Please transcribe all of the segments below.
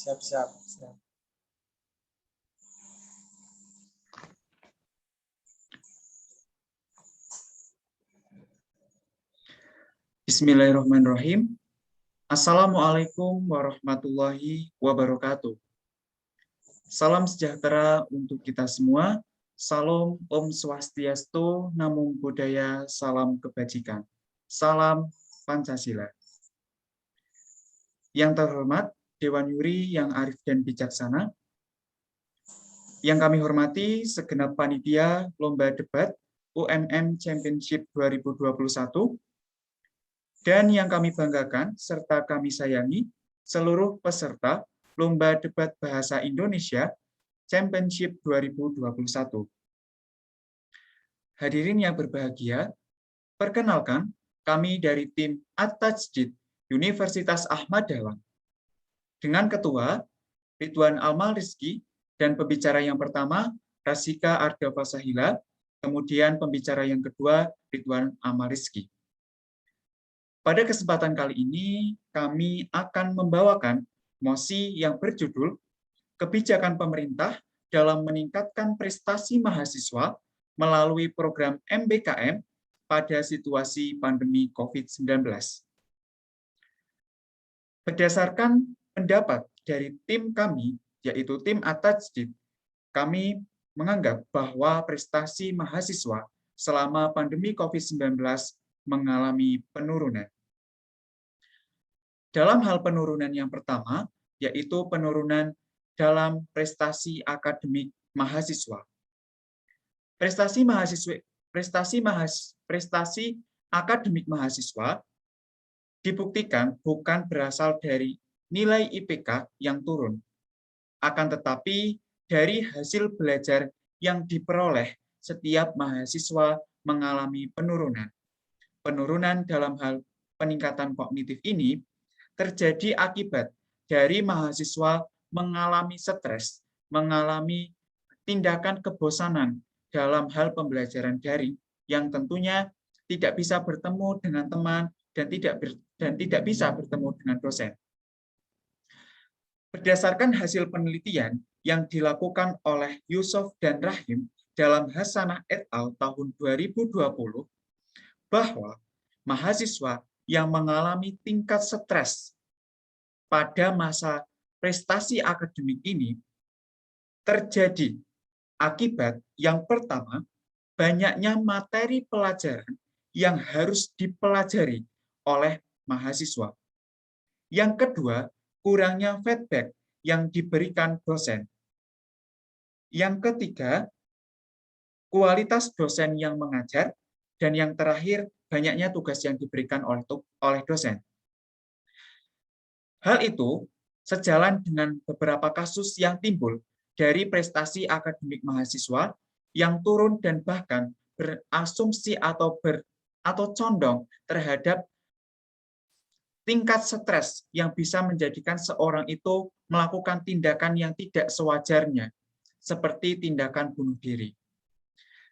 Siap. Bismillahirrahmanirrahim. Assalamualaikum warahmatullahi wabarakatuh. Salam sejahtera untuk kita semua. Salam Om Swastiastu, Namo Buddhaya, salam kebajikan. Salam Pancasila. Yang terhormat Dewan Juri yang arif dan bijaksana, yang kami hormati segenap panitia Lomba Debat UMM Championship 2021, dan yang kami banggakan serta kami sayangi seluruh peserta Lomba Debat Bahasa Indonesia Championship 2021. Hadirin yang berbahagia, perkenalkan kami dari tim At-Tajdid Universitas Ahmad Dahlan dengan Ketua Ridwan Amal Rizky dan pembicara yang pertama Rasika Ardava Sahila, kemudian pembicara yang kedua Ridwan Amal Rizky. Pada kesempatan kali ini, kami akan membawakan mosi yang berjudul Kebijakan Pemerintah dalam Meningkatkan Prestasi Mahasiswa melalui Program MBKM pada Situasi Pandemi COVID-19. Berdasarkan pendapat dari tim kami, yaitu tim At-Tajdid, kami menganggap bahwa prestasi mahasiswa selama pandemi COVID-19 mengalami penurunan. Dalam hal penurunan yang pertama, yaitu penurunan dalam prestasi akademik mahasiswa. Prestasi akademik mahasiswa dibuktikan bukan berasal dari nilai IPK yang turun, akan tetapi dari hasil belajar yang diperoleh setiap mahasiswa mengalami penurunan. Penurunan dalam hal peningkatan kognitif ini terjadi akibat dari mahasiswa mengalami stres, mengalami tindakan kebosanan dalam hal pembelajaran daring yang tentunya tidak bisa bertemu dengan teman dan tidak bisa bertemu dengan dosen. Berdasarkan hasil penelitian yang dilakukan oleh Yusuf dan Rahim dalam Hasanah et al. Tahun 2020, bahwa mahasiswa yang mengalami tingkat stres pada masa prestasi akademik ini terjadi akibat yang pertama, banyaknya materi pelajaran yang harus dipelajari oleh mahasiswa. Yang kedua, kurangnya feedback yang diberikan dosen. Yang ketiga, kualitas dosen yang mengajar. Dan yang terakhir, banyaknya tugas yang diberikan oleh dosen. Hal itu sejalan dengan beberapa kasus yang timbul dari prestasi akademik mahasiswa yang turun dan bahkan berasumsi atau condong terhadap tingkat stres yang bisa menjadikan seorang itu melakukan tindakan yang tidak sewajarnya, seperti tindakan bunuh diri.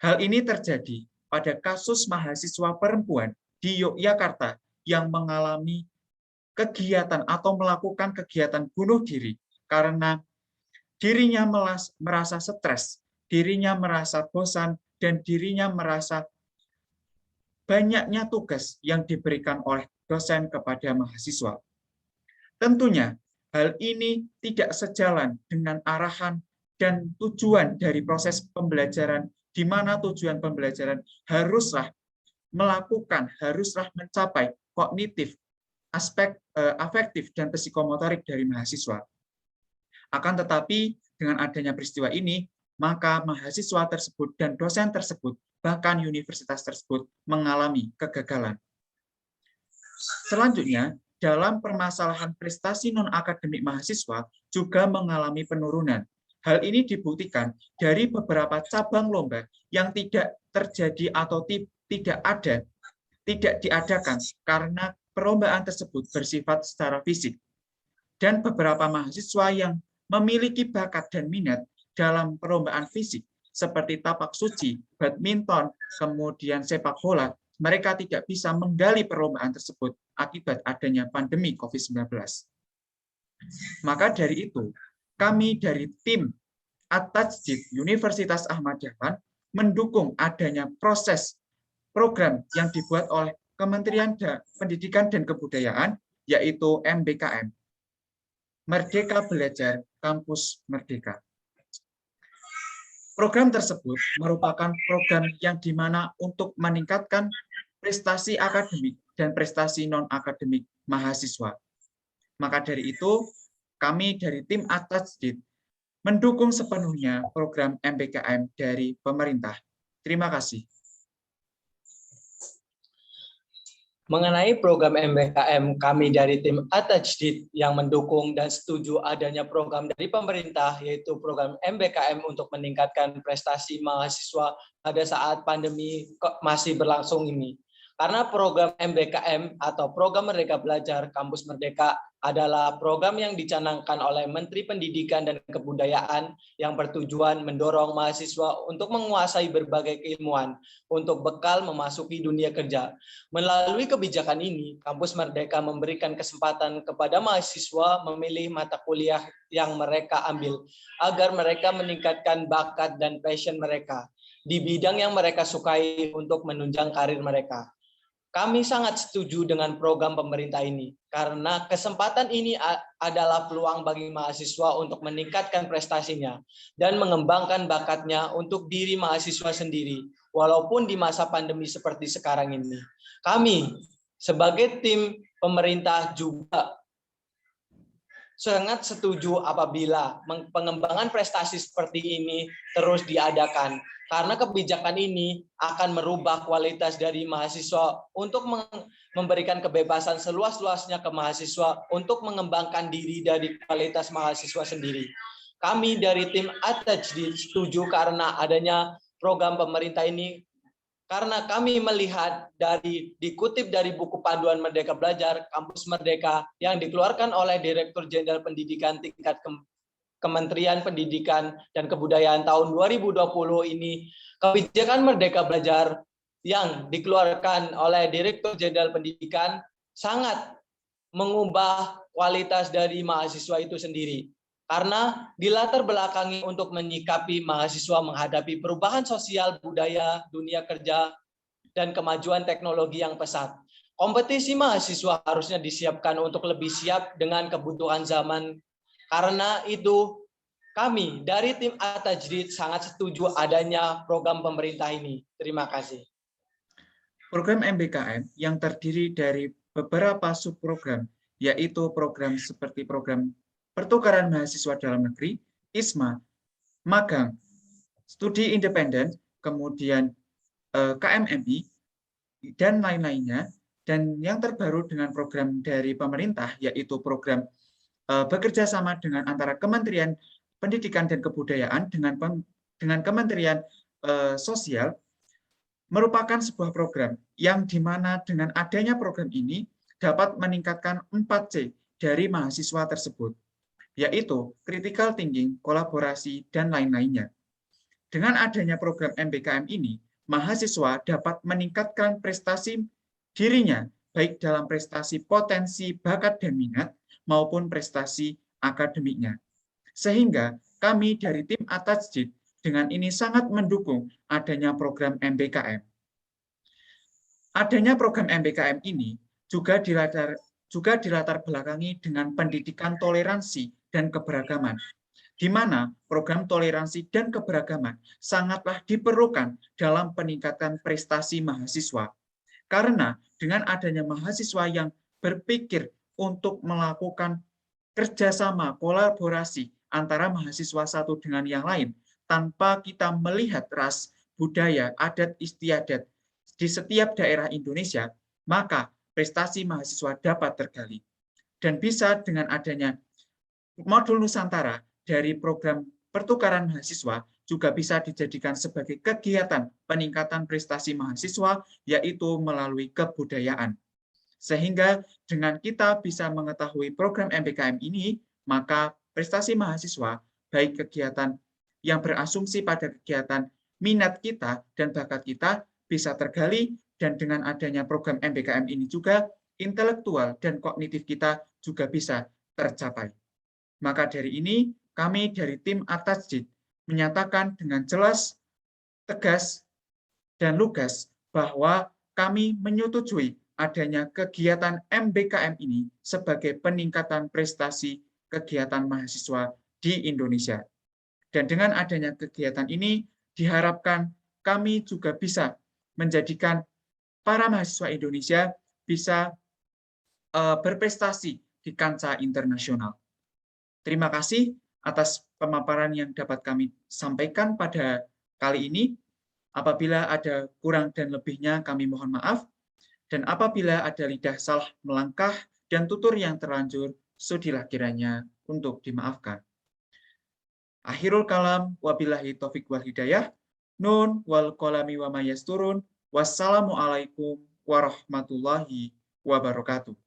Hal ini terjadi pada kasus mahasiswa perempuan di Yogyakarta yang mengalami kegiatan atau melakukan kegiatan bunuh diri karena dirinya merasa stres, dirinya merasa bosan, dan dirinya merasa banyaknya tugas yang diberikan oleh dosen kepada mahasiswa. Tentunya hal ini tidak sejalan dengan arahan dan tujuan dari proses pembelajaran, di mana tujuan pembelajaran haruslah mencapai kognitif, aspek afektif dan psikomotorik dari mahasiswa. Akan tetapi dengan adanya peristiwa ini, maka mahasiswa tersebut dan dosen tersebut, bahkan universitas tersebut mengalami kegagalan. Selanjutnya, dalam permasalahan prestasi non-akademik mahasiswa juga mengalami penurunan. Hal ini dibuktikan dari beberapa cabang lomba yang tidak terjadi atau tidak diadakan karena perlombaan tersebut bersifat secara fisik. Dan beberapa mahasiswa yang memiliki bakat dan minat dalam perlombaan fisik seperti tapak suci, badminton, kemudian sepak bola, mereka tidak bisa menggali perlombaan tersebut akibat adanya pandemi COVID-19. Maka dari itu, kami dari tim At-Tajdid Universitas Ahmad Dahlan mendukung adanya proses program yang dibuat oleh Kementerian Pendidikan dan Kebudayaan, yaitu MBKM, Merdeka Belajar Kampus Merdeka. Program tersebut merupakan program yang dimana untuk meningkatkan prestasi akademik dan prestasi non-akademik mahasiswa. Maka dari itu, kami dari tim At-Tajdid mendukung sepenuhnya program MBKM dari pemerintah. Terima kasih. Mengenai program MBKM, kami dari tim At-Tajdid yang mendukung dan setuju adanya program dari pemerintah, yaitu program MBKM untuk meningkatkan prestasi mahasiswa pada saat pandemi masih berlangsung ini. Karena program MBKM atau Program Merdeka Belajar Kampus Merdeka adalah program yang dicanangkan oleh Menteri Pendidikan dan Kebudayaan yang bertujuan mendorong mahasiswa untuk menguasai berbagai keilmuan untuk bekal memasuki dunia kerja. Melalui kebijakan ini, Kampus Merdeka memberikan kesempatan kepada mahasiswa memilih mata kuliah yang mereka ambil agar mereka meningkatkan bakat dan passion mereka di bidang yang mereka sukai untuk menunjang karir mereka. Kami sangat setuju dengan program pemerintah ini karena kesempatan ini adalah peluang bagi mahasiswa untuk meningkatkan prestasinya dan mengembangkan bakatnya untuk diri mahasiswa sendiri walaupun di masa pandemi seperti sekarang ini. Kami sebagai tim pemerintah juga sangat setuju apabila pengembangan prestasi seperti ini terus diadakan. Karena kebijakan ini akan merubah kualitas dari mahasiswa untuk memberikan kebebasan seluas-luasnya ke mahasiswa untuk mengembangkan diri dari kualitas mahasiswa sendiri. Kami dari tim At-Tajdid setuju karena adanya program pemerintah ini karena kami melihat dikutip dari buku panduan Merdeka Belajar Kampus Merdeka yang dikeluarkan oleh Direktur Jenderal Pendidikan tingkat Kementerian Pendidikan dan Kebudayaan tahun 2020 ini, kebijakan Merdeka Belajar yang dikeluarkan oleh Direktur Jenderal Pendidikan sangat mengubah kualitas dari mahasiswa itu sendiri. Karena dilatar belakangi untuk menyikapi mahasiswa menghadapi perubahan sosial, budaya, dunia kerja, dan kemajuan teknologi yang pesat. Kompetisi mahasiswa harusnya disiapkan untuk lebih siap dengan kebutuhan zaman. Karena itu, kami dari tim At-Tajdid sangat setuju adanya program pemerintah ini. Terima kasih. Program MBKM yang terdiri dari beberapa subprogram, yaitu program seperti program pertukaran mahasiswa dalam negeri, ISMA, magang, studi independen, kemudian KMMI, dan lain-lainnya. Dan yang terbaru dengan program dari pemerintah, yaitu program bekerja sama dengan antara Kementerian Pendidikan dan Kebudayaan dengan Kementerian Sosial, merupakan sebuah program yang dimana dengan adanya program ini dapat meningkatkan 4C dari mahasiswa tersebut, yaitu critical thinking, kolaborasi, dan lain-lainnya. Dengan adanya program MBKM ini, mahasiswa dapat meningkatkan prestasi dirinya, baik dalam prestasi potensi, bakat, dan minat, maupun prestasi akademiknya. Sehingga kami dari tim At-Tajdid dengan ini sangat mendukung adanya program MBKM. Adanya program MBKM ini juga dilatar belakangi dengan pendidikan toleransi dan keberagaman, di mana program toleransi dan keberagaman sangatlah diperlukan dalam peningkatan prestasi mahasiswa. Karena dengan adanya mahasiswa yang berpikir untuk melakukan kerjasama, kolaborasi antara mahasiswa satu dengan yang lain, tanpa kita melihat ras, budaya, adat istiadat di setiap daerah Indonesia, maka prestasi mahasiswa dapat tergali. Dan bisa dengan adanya modul Nusantara dari program pertukaran mahasiswa juga bisa dijadikan sebagai kegiatan peningkatan prestasi mahasiswa, yaitu melalui kebudayaan. Sehingga dengan kita bisa mengetahui program MBKM ini, maka prestasi mahasiswa, baik kegiatan yang berasumsi pada kegiatan minat kita dan bakat kita, bisa tergali, dan dengan adanya program MBKM ini juga, intelektual dan kognitif kita juga bisa tercapai. Maka dari ini, kami dari tim At-Tajdid menyatakan dengan jelas, tegas, dan lugas bahwa kami menyetujui adanya kegiatan MBKM ini sebagai peningkatan prestasi kegiatan mahasiswa di Indonesia. Dan dengan adanya kegiatan ini, diharapkan kami juga bisa menjadikan para mahasiswa Indonesia bisa berprestasi di kancah internasional. Terima kasih atas pemaparan yang dapat kami sampaikan pada kali ini. Apabila ada kurang dan lebihnya, kami mohon maaf. Dan apabila ada lidah salah melangkah dan tutur yang terlanjur, sudilah kiranya untuk dimaafkan. Akhirul kalam, wabillahi taufik wal hidayah. Nun wal kolami wa mayasturun. Wassalamualaikum warahmatullahi wabarakatuh.